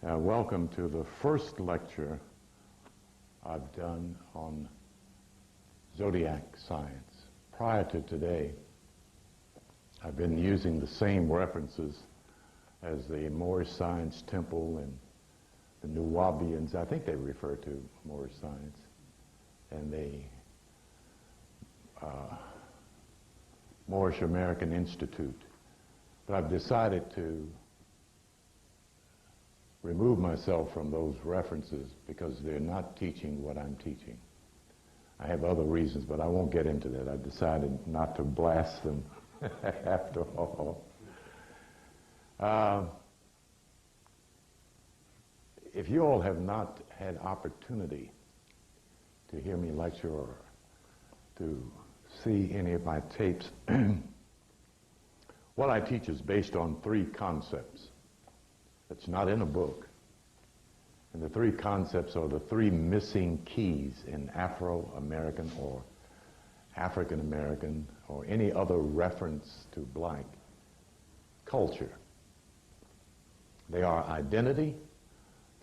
Welcome to the first lecture I've done on Zodiac Science. Prior to today, I've been using the same references as the Moorish Science Temple and the Nuwabians. I think they refer to Moorish Science, and the Moorish American Institute. But I've decided to remove myself from those references because they're not teaching what I'm teaching. I have other reasons, but I won't get into that. I've decided not to blast them after all. If you all have not had opportunity to hear me lecture or to see any of my tapes, what I teach is based on three concepts. It's not in a book. And the three concepts are the three missing keys in Afro-American or African-American or any other reference to black culture. They are identity,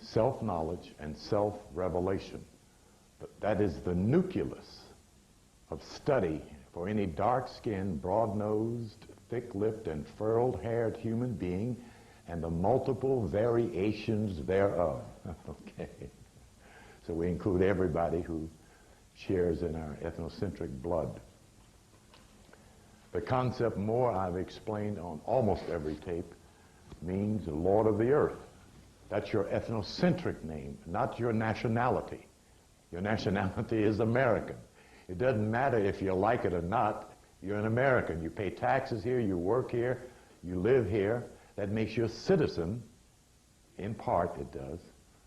self-knowledge, and self-revelation. But that is the nucleus of study for any dark-skinned, broad-nosed, thick-lipped, and furled-haired human being and the multiple variations thereof. Okay. So we include everybody who shares in our ethnocentric blood. The concept more I've explained on almost every tape means Lord of the Earth. That's your ethnocentric name, not your nationality. Your nationality is American. It doesn't matter if you like it or not. You're an American. You pay taxes here, you work here, you live here. That makes you a citizen, in part it does,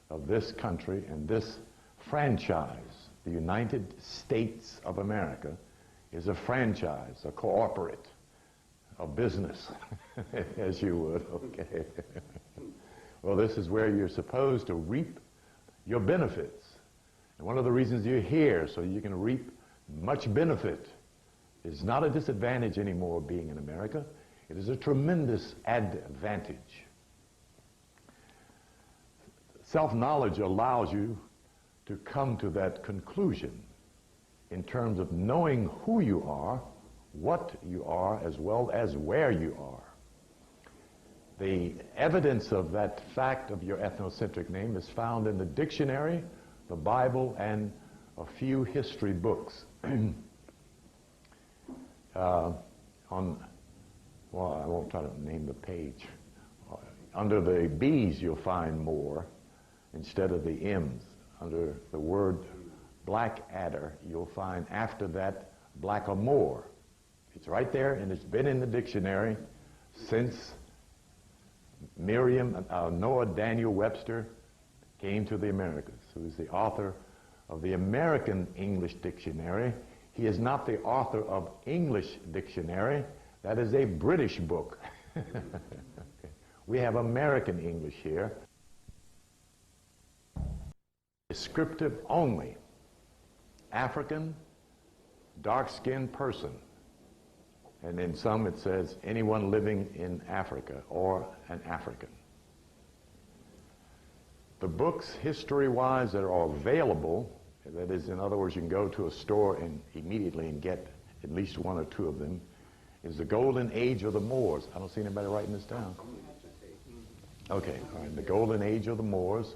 of this country and this franchise. The United States of America is a franchise, a corporate, a business, as you would, okay. Well, this is where you're supposed to reap your benefits. And one of the reasons you're here, so you can reap much benefit. It's not a disadvantage anymore being in America. It is a tremendous advantage. Self-knowledge allows you to come to that conclusion in terms of knowing who you are, what you are, as well as where you are. The evidence of that fact of your ethnocentric name is found in the dictionary, the Bible, and a few history books. Well, I won't try to name the page. Under the B's, you'll find more instead of the M's. Under the word Blackadder, you'll find after that Blackamoor. It's right there, and it's been in the dictionary since Noah Daniel Webster came to the Americas, who is the author of the American English Dictionary. He is not the author of English Dictionary. That is a British book. Okay. We have American English here. Descriptive only. African, dark-skinned person. And in some it says anyone living in Africa or an African. The books, history-wise, that are available, that is, in other words, you can go to a store and immediately and get at least one or two of them, is The Golden Age of the Moors. I don't see anybody writing this down. Okay, all right. The Golden Age of the Moors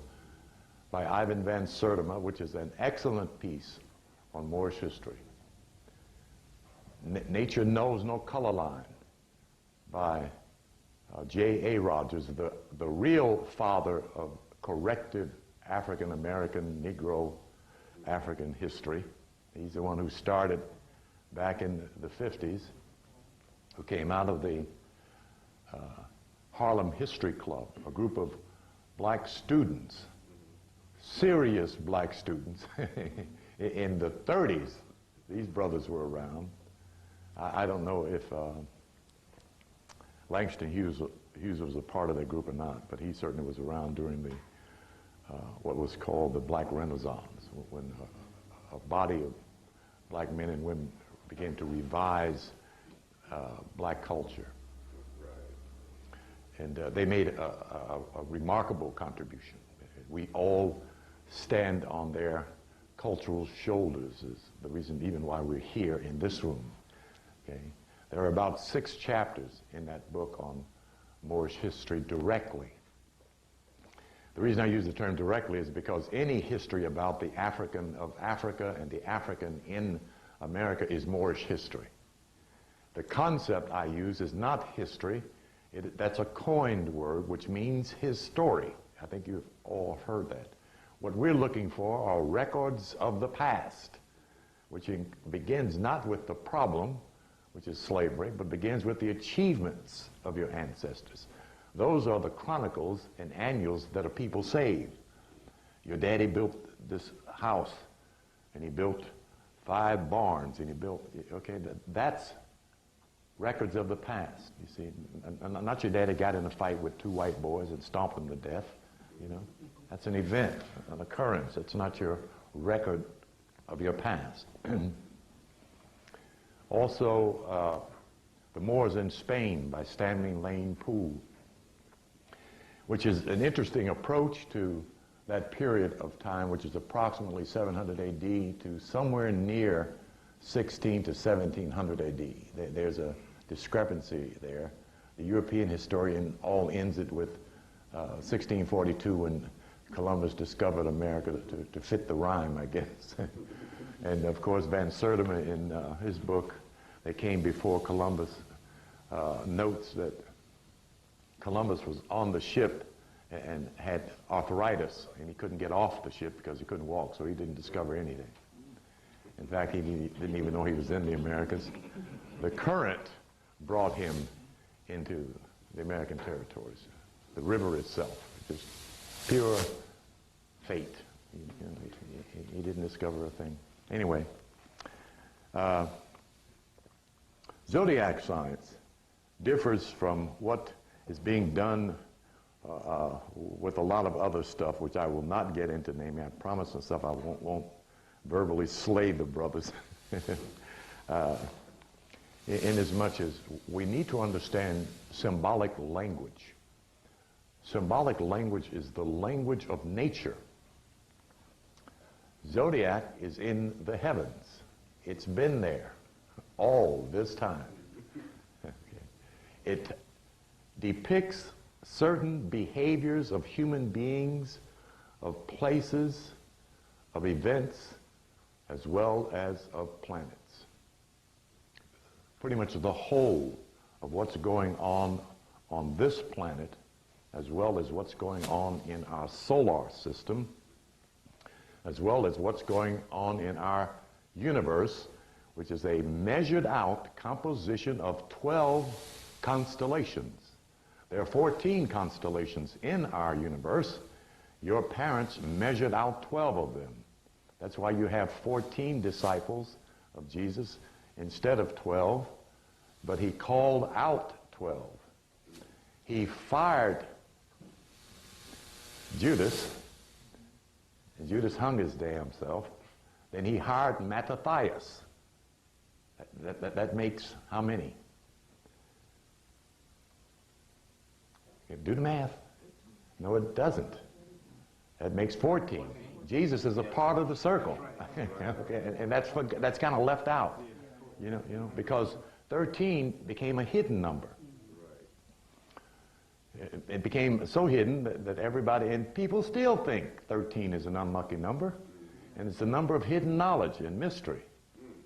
by Ivan van Sertima, which is an excellent piece on Moorish history. Nature Knows No Color Line by J.A. Rogers, the real father of corrective African-American, Negro African history. He's the one who started back in the 50s, who came out of the Harlem History Club, a group of black students, serious black students. In the 30s, these brothers were around. I don't know if Langston Hughes was a part of that group or not, but he certainly was around during the what was called the Black Renaissance, when a body of black men and women began to revise black culture. And they made a remarkable contribution. We all stand on their cultural shoulders is the reason even why we're here in this room. Okay? There are about 6 chapters in that book on Moorish history directly. The reason I use the term directly is because any history about the African of Africa and the African in America is Moorish history. The concept I use is not history. That's a coined word which means his story. I think you've all heard that. What we're looking for are records of the past, which begins not with the problem, which is slavery, but begins with the achievements of your ancestors. Those are the chronicles and annuals that a people saved. Your daddy built this house, and he built 5 barns, and he built, okay, that's records of the past, you see. Not your daddy got in a fight with 2 white boys and stomped them to death, you know. That's an event, an occurrence. It's not your record of your past. Also, The Moors in Spain by Stanley Lane Poole, which is an interesting approach to that period of time, which is approximately 700 AD to somewhere near 16 to 1700 AD. There's a discrepancy there. The European historian all ends it with 1642 when Columbus discovered America to fit the rhyme, I guess. And of course, Van Sertima in his book, They Came Before Columbus, notes that Columbus was on the ship and had arthritis, and he couldn't get off the ship because he couldn't walk, so he didn't discover anything. In fact, he didn't even know he was in the Americas. The current brought him into the American territories. The river itself, just pure fate. He didn't discover a thing. Anyway, Zodiac Science differs from what is being done with a lot of other stuff, which I will not get into naming. I promise myself I won't verbally slay the brothers. In as much as we need to understand symbolic language. Symbolic language is the language of nature. Zodiac is in the heavens. It's been there all this time. Okay. It depicts certain behaviors of human beings, of places, of events, as well as of planets. Pretty much the whole of what's going on this planet, as well as what's going on in our solar system, as well as what's going on in our universe, which is a measured out composition of 12 constellations. There are 14 constellations in our universe. Your parents measured out 12 of them. That's why you have 14 disciples of Jesus instead of 12, but he called out 12. He fired Judas, and Judas hung his damn self. Then he hired Mattathias. That makes how many? Okay, do the math. No, it doesn't. That makes 14. Jesus is a part of the circle. Okay, and that's kind of left out, you know, because 13 became a hidden number. It became so hidden that everybody, and people still think 13 is an unlucky number, and it's a number of hidden knowledge and mystery.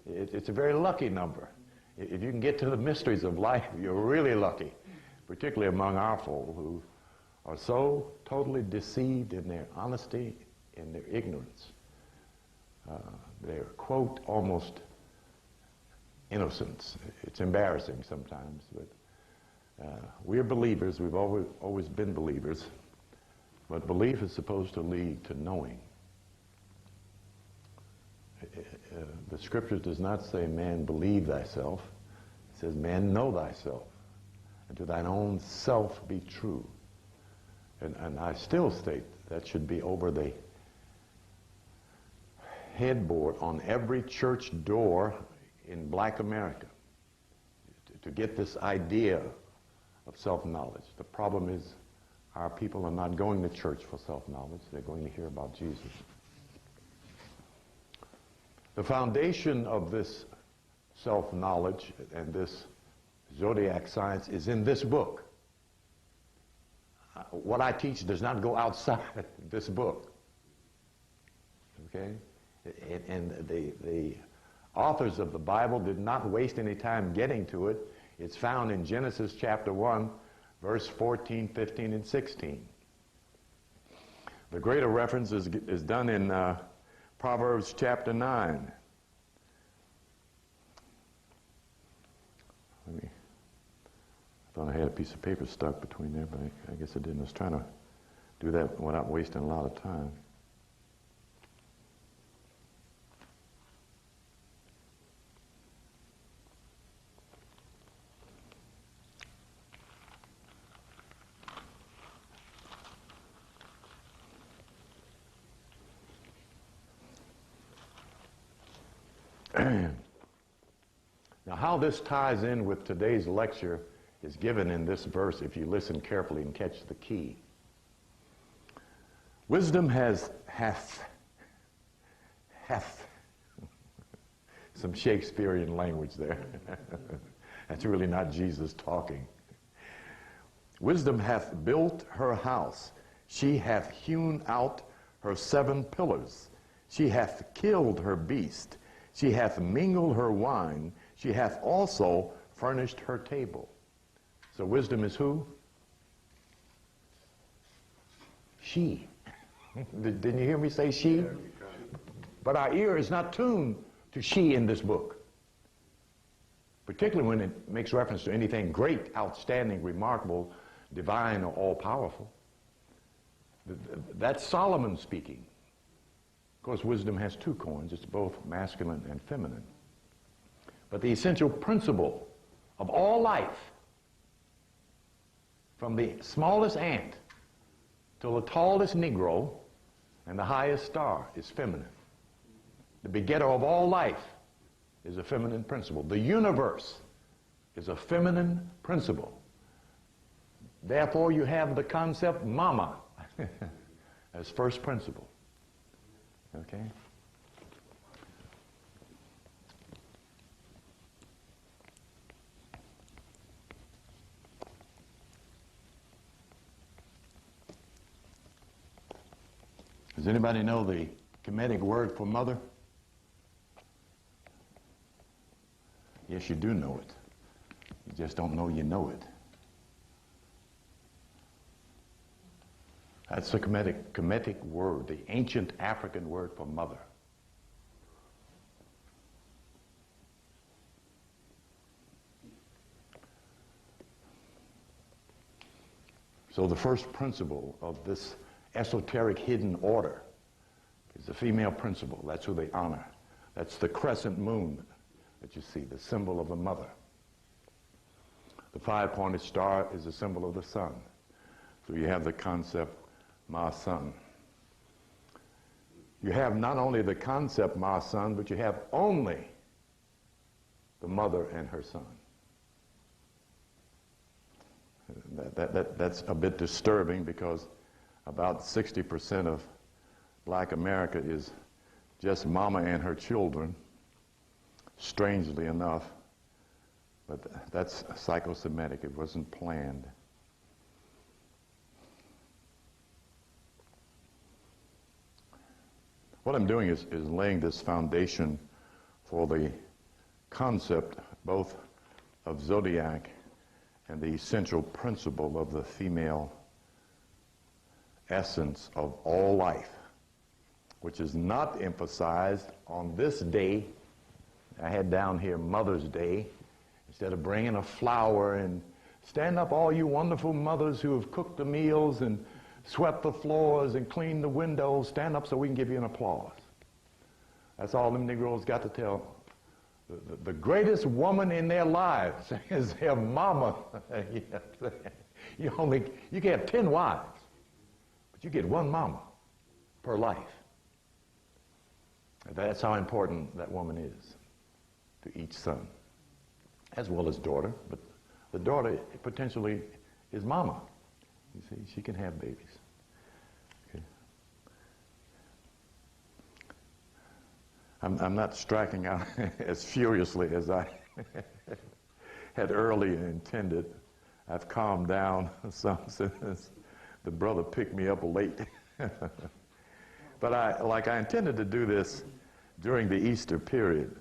It's a very lucky number. If you can get to the mysteries of life, you're really lucky, particularly among our folk who are so totally deceived in their honesty and their ignorance. They're, quote, almost innocence. It's embarrassing sometimes, but we're believers. We've always been believers, but belief is supposed to lead to knowing. The scripture does not say, man, believe thyself. It says, man, know thyself, and to thine own self be true. And I still state that should be over the headboard on every church door in Black America, to get this idea of self-knowledge. The problem is our people are not going to church for self-knowledge. They're going to hear about Jesus. The foundation of this self-knowledge and this Zodiac Science is in this book. What I teach does not go outside this book. Okay? And the authors of the Bible did not waste any time getting to it. It's found in Genesis chapter 1, verse 14, 15, and 16. The greater reference is done in Proverbs chapter 9. I thought I had a piece of paper stuck between there, but I guess I didn't. I was trying to do that without wasting a lot of time. Now, how this ties in with today's lecture is given in this verse if you listen carefully and catch the key. Wisdom hath some Shakespearean language there. That's really not Jesus talking. Wisdom hath built her house. She hath hewn out her 7 pillars. She hath killed her beast. She hath mingled her wine. She hath also furnished her table. So wisdom is who? She. Didn't you hear me say she? But our ear is not tuned to she in this book. Particularly when it makes reference to anything great, outstanding, remarkable, divine, or all-powerful. That's Solomon speaking. Of course, wisdom has 2 coins. It's both masculine and feminine. But the essential principle of all life, from the smallest ant till the tallest Negro and the highest star, is feminine. The begetter of all life is a feminine principle. The universe is a feminine principle. Therefore, you have the concept mama as first principle. Okay? Does anybody know the Kemetic word for mother? Yes, you do know it. You just don't know you know it. That's the Kemetic word, the ancient African word for mother. So the first principle of this esoteric hidden order is the female principle. That's who they honor. That's the crescent moon that you see, the symbol of the mother. The 5-pointed star is the symbol of the sun. So you have the concept Ma Sun. You have not only the concept Ma Sun, but you have only the mother and her son. That's a bit disturbing because about 60% of black America is just mama and her children, strangely enough. But that's psychosomatic. It wasn't planned. What I'm doing is laying this foundation for the concept both of zodiac and the essential principle of the female essence of all life, which is not emphasized on this day. I had down here Mother's Day. Instead of bringing a flower and stand up all you wonderful mothers who have cooked the meals and swept the floors and cleaned the windows, stand up so we can give you an applause. That's all them Negroes got to tell. The greatest woman in their lives is their mama. You can have 10 wives, but you get 1 mama per life. That's how important that woman is to each son, as well as daughter, but the daughter potentially is mama. You see, she can have babies. Okay. I'm not striking out as furiously as I had earlier intended. I've calmed down some since the brother picked me up late. But I intended to do this during the Easter period,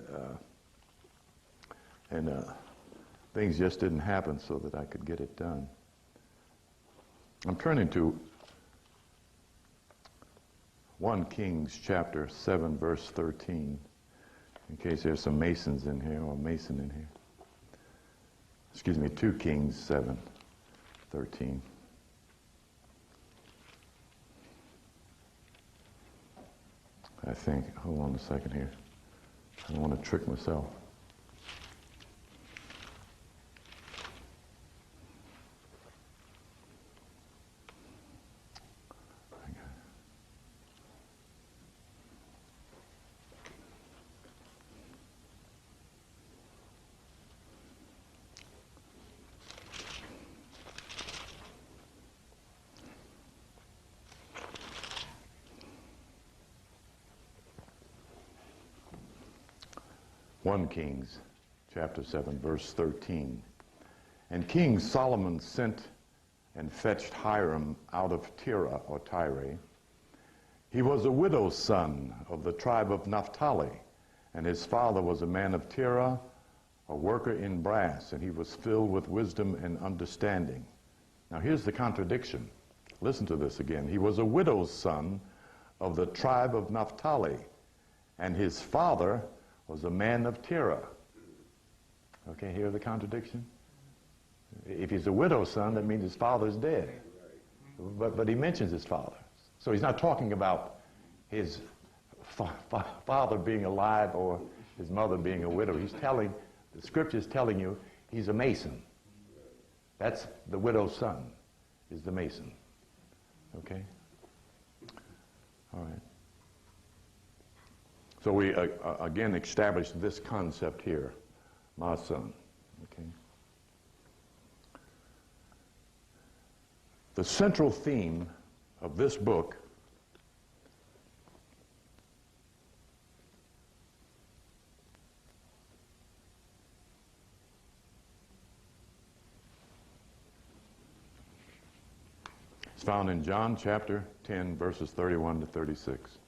and things just didn't happen so that I could get it done. I'm turning to 1 Kings chapter 7, verse 13, in case there's some Masons in here, or Mason in here. Excuse me, 2 Kings 7, 13. I think, hold on a second here. I don't want to trick myself. One Kings, chapter 7, verse 13. And King Solomon sent and fetched Hiram out of Tyre, or Tyre. He was a widow's son of the tribe of Naphtali, and his father was a man of Tyre, a worker in brass, and he was filled with wisdom and understanding. Now here's the contradiction. Listen to this again. He was a widow's son of the tribe of Naphtali, and his father was a man of Tyre. Okay, hear the contradiction? If he's a widow's son, that means his father's dead. But he mentions his father. So he's not talking about his father being alive or his mother being a widow. The scripture is telling you he's a Mason. That's the widow's son, is the Mason. Okay? All right. So we again established this concept here, my son. Okay. The central theme of this book is found in John chapter 10, verses 31 to 36.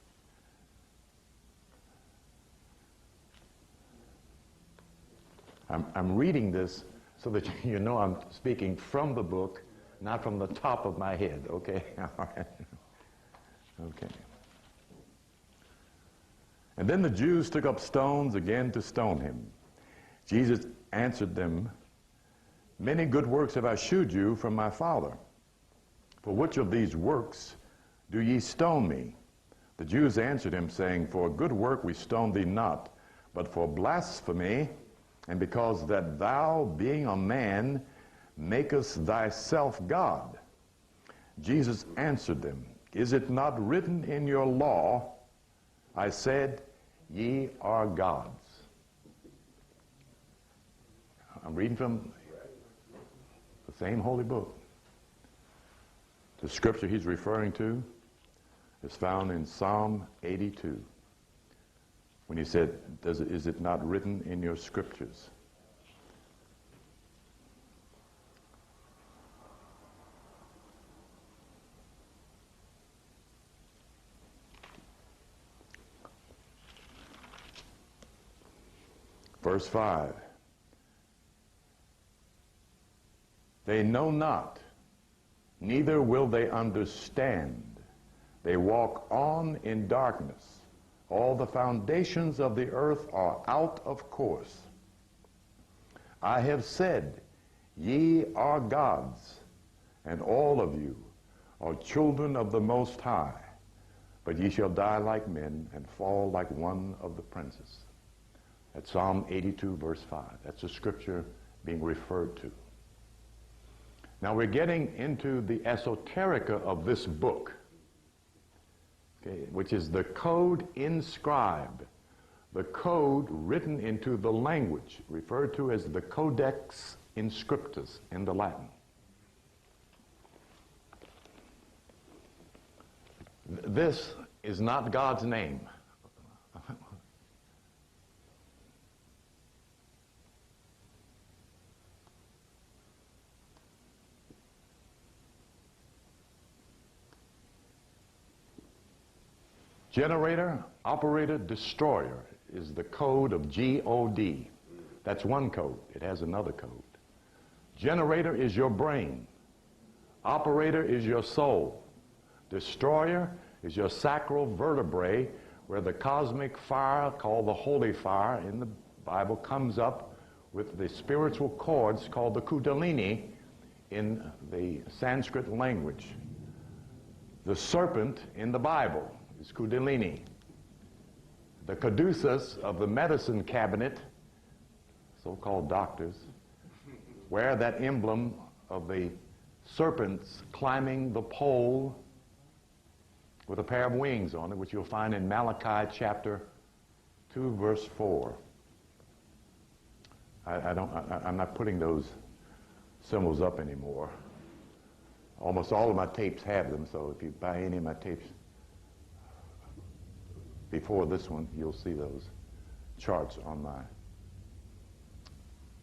I'm reading this so that you know I'm speaking from the book, not from the top of my head, okay? All right. Okay. And then the Jews took up stones again to stone him. Jesus answered them, "Many good works have I shewed you from my Father. For which of these works do ye stone me?" The Jews answered him, saying, "For a good work we stone thee not, but for blasphemy, and because that thou, being a man, makest thyself God." Jesus answered them, "Is it not written in your law, I said, ye are gods?" I'm reading from the same holy book. The scripture he's referring to is found in Psalm 82. When he said, is it not written in your scriptures? Verse 5. They know not, neither will they understand. They walk on in darkness. All the foundations of the earth are out of course. I have said, ye are gods, and all of you are children of the Most High. But ye shall die like men and fall like one of the princes. That's Psalm 82, verse 5. That's the scripture being referred to. Now we're getting into the esoterica of this book, okay, which is the code inscribed, the code written into the language, referred to as the Codex in scriptus, in the Latin. This is not God's name. Generator, operator, destroyer is the code of G-O-D. That's one code. It has another code. Generator is your brain. Operator is your soul. Destroyer is your sacral vertebrae, where the cosmic fire, called the holy fire in the Bible, comes up with the spiritual chords called the kundalini in the Sanskrit language. The serpent in the Bible is kundalini. The caduceus of the medicine cabinet, so-called doctors, wear that emblem of the serpents climbing the pole with a pair of wings on it, which you'll find in Malachi chapter 2, verse 4. I'm not putting those symbols up anymore. Almost all of my tapes have them, so if you buy any of my tapes before this one, you'll see those charts on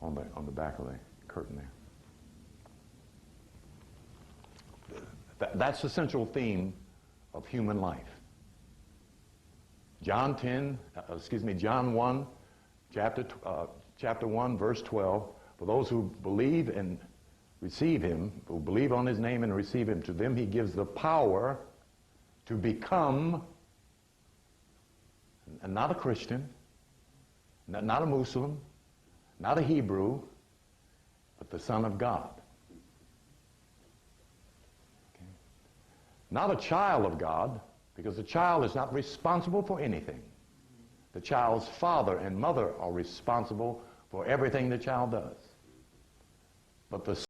the back of the curtain there. That's the central theme of human life. John 1, chapter 1, verse 12. For those who believe and receive him, who believe on his name and receive him, to them he gives the power to become, and not a Christian, not a Muslim, not a Hebrew, but the Son of God. Okay. Not a child of God, because the child is not responsible for anything. The child's father and mother are responsible for everything the child does. But the